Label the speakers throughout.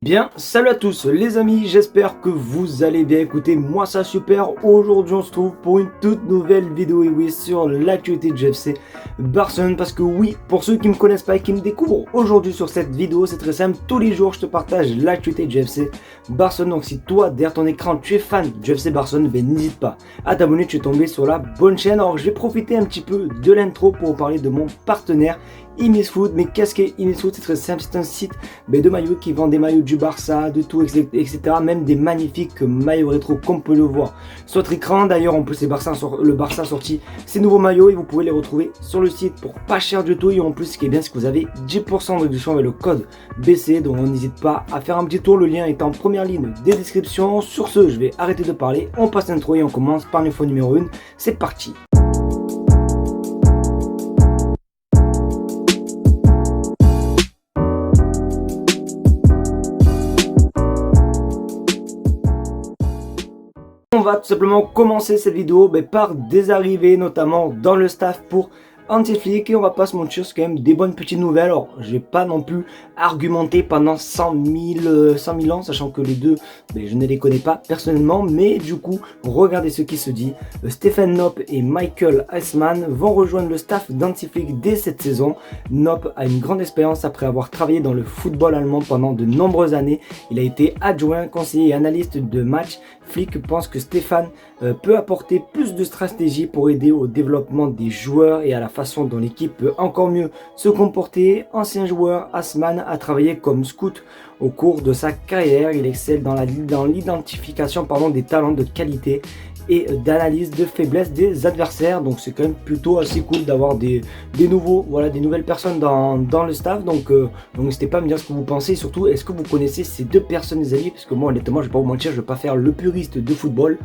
Speaker 1: Bien, salut à tous les amis, j'espère que vous allez bien. Écoutez, moi ça super. Aujourd'hui on se trouve pour une toute nouvelle vidéo, et oui, sur l'actualité du FC Barcelone. Parce que oui, pour ceux qui me connaissent pas et qui me découvrent aujourd'hui sur cette vidéo, c'est très simple. Tous les jours je te partage l'actualité du FC Barcelone. Donc si toi derrière ton écran tu es fan du FC Barcelone, ben n'hésite pas à t'abonner, tu es tombé sur la bonne chaîne. Alors je vais profiter un petit peu de l'intro pour vous parler de mon partenaire Imisfoot. Mais qu'est-ce qu'est Imisfoot? C'est très simple, c'est un site de maillots qui vend des maillots du Barça, de tout, etc. Même des magnifiques maillots rétro comme on peut le voir sur votre écran. D'ailleurs, en plus, le Barça a sorti ces nouveaux maillots et vous pouvez les retrouver sur le site pour pas cher du tout. Et en plus, ce qui est bien, c'est que vous avez 10% de réduction avec le code BC. Donc, on n'hésite pas à faire un petit tour. Le lien est en première ligne des descriptions. Sur ce, je vais arrêter de parler. On passe l'intro et on commence par l'info numéro 1. C'est parti. On va tout simplement commencer cette vidéo par des arrivées, notamment dans le staff pour Anti-Flick, et on va pas se mentir, c'est quand même des bonnes petites nouvelles. Alors je vais pas non plus argumenter pendant 100 000 ans, sachant que les deux je ne les connais pas personnellement, mais du coup regardez ce qui se dit. Stephen Knopp et Michael Eisman vont rejoindre le staff d'Anti-Flick dès cette saison. Knopp a une grande expérience après avoir travaillé dans le football allemand pendant de nombreuses années. Il a été adjoint, conseiller et analyste de match. Flick pense que Stefan peut apporter plus de stratégie pour aider au développement des joueurs et à la façon dont l'équipe peut encore mieux se comporter. Ancien joueur, Eisman a travaillé comme scout au cours de sa carrière. Il excelle dans l'identification des talents de qualité et d'analyse de faiblesse des adversaires. Donc c'est quand même plutôt assez cool d'avoir des nouvelles personnes dans le staff. Donc n'hésitez pas à me dire ce que vous pensez. Et surtout, est-ce que vous connaissez ces deux personnes, les amis? Parce que moi honnêtement, je vais pas vous mentir, je vais pas faire le puriste de football,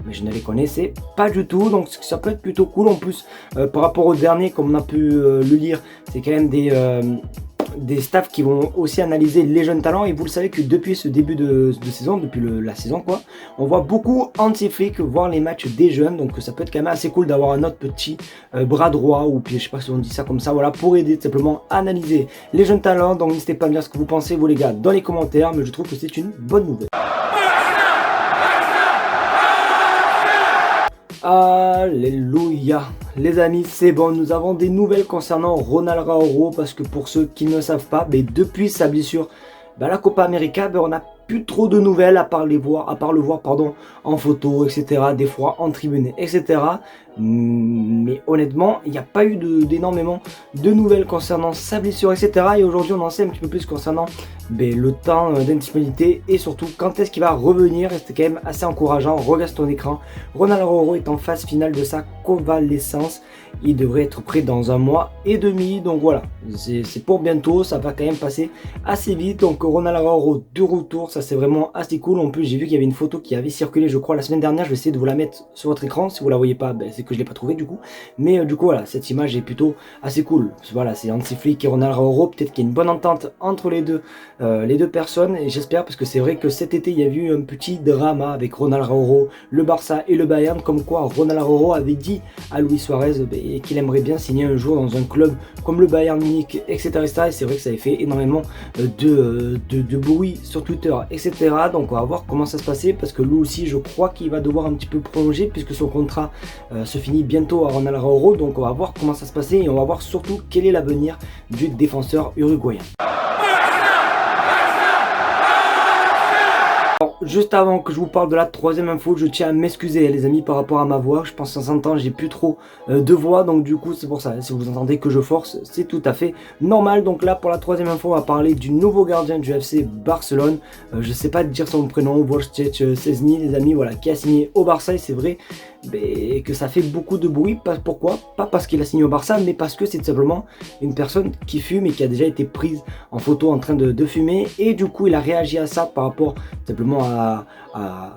Speaker 1: mais je ne les connaissais pas du tout. Donc ça peut être plutôt cool. En plus, par rapport au dernier, comme on a pu le lire, c'est quand même des staffs qui vont aussi analyser les jeunes talents. Et vous le savez que depuis ce début de saison, depuis la saison quoi, on voit beaucoup Anti-Flick voir les matchs des jeunes. Donc ça peut être quand même assez cool d'avoir un autre petit bras droit, ou puis je sais pas si on dit ça comme ça, voilà, pour aider simplement à analyser les jeunes talents. Donc n'hésitez pas à me dire ce que vous pensez, vous les gars, dans les commentaires. Mais je trouve que c'est une bonne nouvelle. Alléluia. Les amis, c'est bon, nous avons des nouvelles concernant Ronald Araujo, parce que pour ceux qui ne savent pas, depuis sa blessure à la Copa América, on n'a plus trop de nouvelles à part le voir en photo, etc. Des fois en tribune, etc. Mais honnêtement, il n'y a pas eu d'énormément de nouvelles concernant sa blessure, etc. Et aujourd'hui, on en sait un petit peu plus concernant le temps d'indisponibilité et surtout quand est-ce qu'il va revenir. Et c'était quand même assez encourageant. Regarde ton écran. Ronald Araujo est en phase finale de sa convalescence. Il devrait être prêt dans 1 mois et demi. Donc voilà, c'est pour bientôt. Ça va quand même passer assez vite. Donc Ronald Araujo de retour, ça c'est vraiment assez cool. En plus, j'ai vu qu'il y avait une photo qui avait circulé, je crois, la semaine dernière. Je vais essayer de vous la mettre sur votre écran. Si vous la voyez pas, c'est que je l'ai pas trouvé du coup. Mais du coup voilà, cette image est plutôt assez cool. Voilà, c'est Anti-Flick et Ronald Araujo. Peut-être qu'il y a une bonne entente entre les deux personnes, et j'espère, parce que c'est vrai que cet été il y a eu un petit drama avec Ronald Araujo, le Barça et le Bayern, comme quoi Ronald Araujo avait dit à Luis Suarez qu'il aimerait bien signer un jour dans un club comme le Bayern Munich, etc. Et c'est vrai que ça avait fait énormément de bruit sur Twitter, etc. Donc on va voir comment ça se passait, parce que lui aussi je crois qu'il va devoir un petit peu prolonger, puisque son contrat se finit bientôt à Ronald Araujo. Donc on va voir comment ça se passait, et on va voir surtout quel est l'avenir du défenseur uruguayen. Alors, juste avant que je vous parle de la troisième info, je tiens à m'excuser les amis par rapport à ma voix. Je pense que ça s'entend, j'ai plus trop de voix, donc du coup c'est pour ça. Si vous entendez que je force, c'est tout à fait normal. Donc là, pour la troisième info, on va parler du nouveau gardien du FC Barcelone. Je sais pas dire son prénom, Wojciech Szczesny, les amis, voilà, qui a signé au Barça. Et c'est vrai que ça fait beaucoup de bruit. Pourquoi? Pas parce qu'il a signé au Barça, mais parce que c'est tout simplement une personne qui fume et qui a déjà été prise en photo en train de fumer. Et du coup, il a réagi à ça par rapport simplement à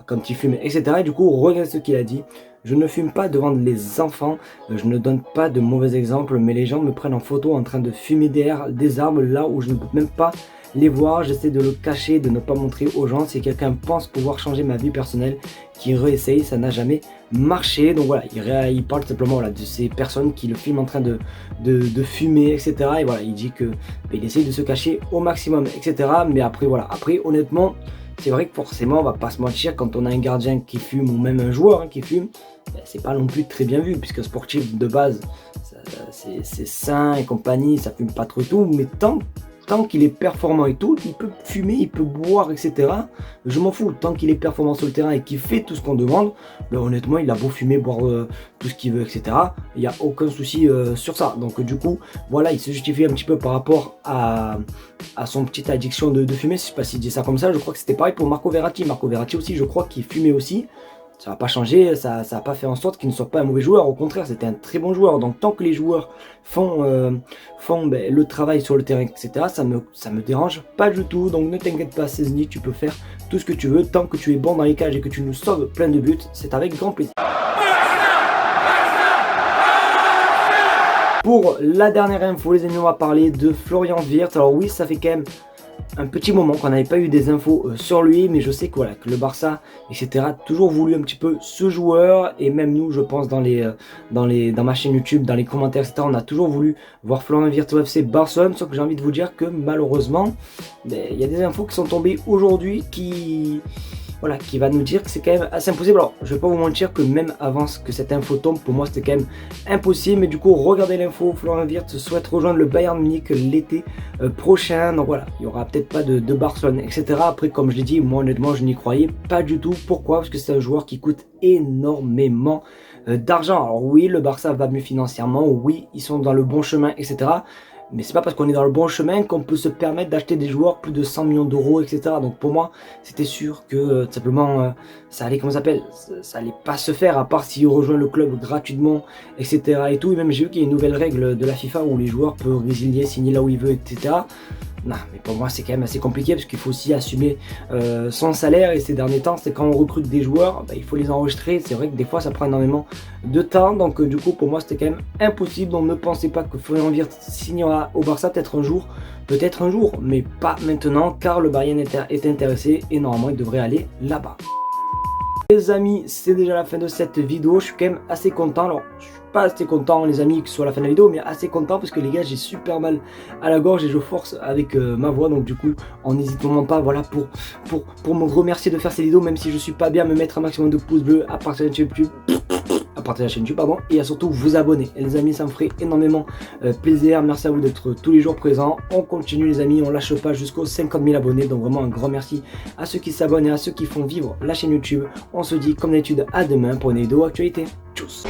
Speaker 1: quand il fume, etc. Et du coup, regardez ce qu'il a dit. Je ne fume pas devant les enfants, je ne donne pas de mauvais exemples, mais les gens me prennent en photo en train de fumer derrière des arbres là où je ne peux même pas les voir, j'essaie de le cacher, de ne pas montrer aux gens. Si quelqu'un pense pouvoir changer ma vie personnelle, qui réessaye, ça n'a jamais marché. Donc voilà, il parle simplement voilà, de ces personnes qui le filment en train de fumer, etc. Et voilà, il dit que il essaye de se cacher au maximum, etc. Mais après voilà, après honnêtement, c'est vrai que forcément, on va pas se mentir, quand on a un gardien qui fume ou même un joueur qui fume, c'est pas non plus très bien vu, puisque sportif de base, c'est sain et compagnie, ça fume pas trop et tout, mais tant qu'il est performant et tout, il peut fumer, il peut boire, etc. Je m'en fous, tant qu'il est performant sur le terrain et qu'il fait tout ce qu'on demande, ben honnêtement, il a beau fumer, boire tout ce qu'il veut, etc. Il n'y a aucun souci sur ça. Donc du coup, voilà, il se justifie un petit peu par rapport à son petite addiction de fumer. Je sais pas s'il dit ça comme ça, je crois que c'était pareil pour Marco Verratti. Marco Verratti aussi, je crois qu'il fumait aussi. Ça n'a pas changé, ça n'a pas fait en sorte qu'il ne soit pas un mauvais joueur. Au contraire, c'était un très bon joueur. Donc tant que les joueurs font le travail sur le terrain, etc., ça me dérange pas du tout. Donc ne t'inquiète pas, Szczęsny, tu peux faire tout ce que tu veux. Tant que tu es bon dans les cages et que tu nous sauves plein de buts, c'est avec grand plaisir. Pour la dernière info, les amis, on va parler de Florian Wirtz. Alors oui, ça fait quand même un petit moment qu'on n'avait pas eu des infos sur lui, mais je sais que, voilà, que le Barça, etc., a toujours voulu un petit peu ce joueur, et même nous, je pense, dans ma chaîne YouTube, dans les commentaires, etc., on a toujours voulu voir Florian Wirtz au FC Barcelone, sauf que j'ai envie de vous dire que malheureusement, il y a des infos qui sont tombées aujourd'hui qui va nous dire que c'est quand même assez impossible. Alors, je vais pas vous mentir que même avant que cette info tombe, pour moi c'était quand même impossible. Mais du coup, regardez l'info, Florian Wirtz souhaite rejoindre le Bayern Munich l'été prochain. Donc voilà, il y aura peut-être pas de Barcelone, etc. Après, comme je l'ai dit, moi honnêtement, je n'y croyais pas du tout. Pourquoi? Parce que c'est un joueur qui coûte énormément d'argent. Alors oui, le Barça va mieux financièrement, oui, ils sont dans le bon chemin, etc. Mais c'est pas parce qu'on est dans le bon chemin qu'on peut se permettre d'acheter des joueurs plus de 100 millions d'euros, etc. Donc pour moi, c'était sûr que tout simplement, ça allait, comment ça s'appelle, ça allait pas se faire, à part s'il rejoint le club gratuitement, etc. Et tout. Et même j'ai vu qu'il y a une nouvelle règle de la FIFA où les joueurs peuvent résilier, signer là où ils veulent, etc. Non, mais pour moi c'est quand même assez compliqué parce qu'il faut aussi assumer son salaire, et ces derniers temps, c'est quand on recrute des joueurs, il faut les enregistrer. C'est vrai que des fois ça prend énormément de temps, donc du coup pour moi c'était quand même impossible. Donc ne pensez pas que Florian Wirtz signera au Barça, peut-être un jour, mais pas maintenant, car le Bayern est intéressé et normalement il devrait aller là-bas. Les amis, c'est déjà la fin de cette vidéo. Je suis quand même assez content. Alors, je suis pas assez content, les amis, que ce soit la fin de la vidéo, mais assez content parce que les gars, j'ai super mal à la gorge et je force avec ma voix. Donc du coup, on n'hésite vraiment pas, voilà, pour me remercier de faire ces vidéos, même si je suis pas bien, me mettre un maximum de pouces bleus, à partager la chaîne YouTube, pardon, et à surtout vous abonner. Et les amis, ça me ferait énormément plaisir. Merci à vous d'être tous les jours présents. On continue, les amis, on lâche pas jusqu'aux 50 000 abonnés. Donc vraiment un grand merci à ceux qui s'abonnent et à ceux qui font vivre la chaîne YouTube. On se dit comme d'habitude à demain pour une vidéo actualité. Tchuss.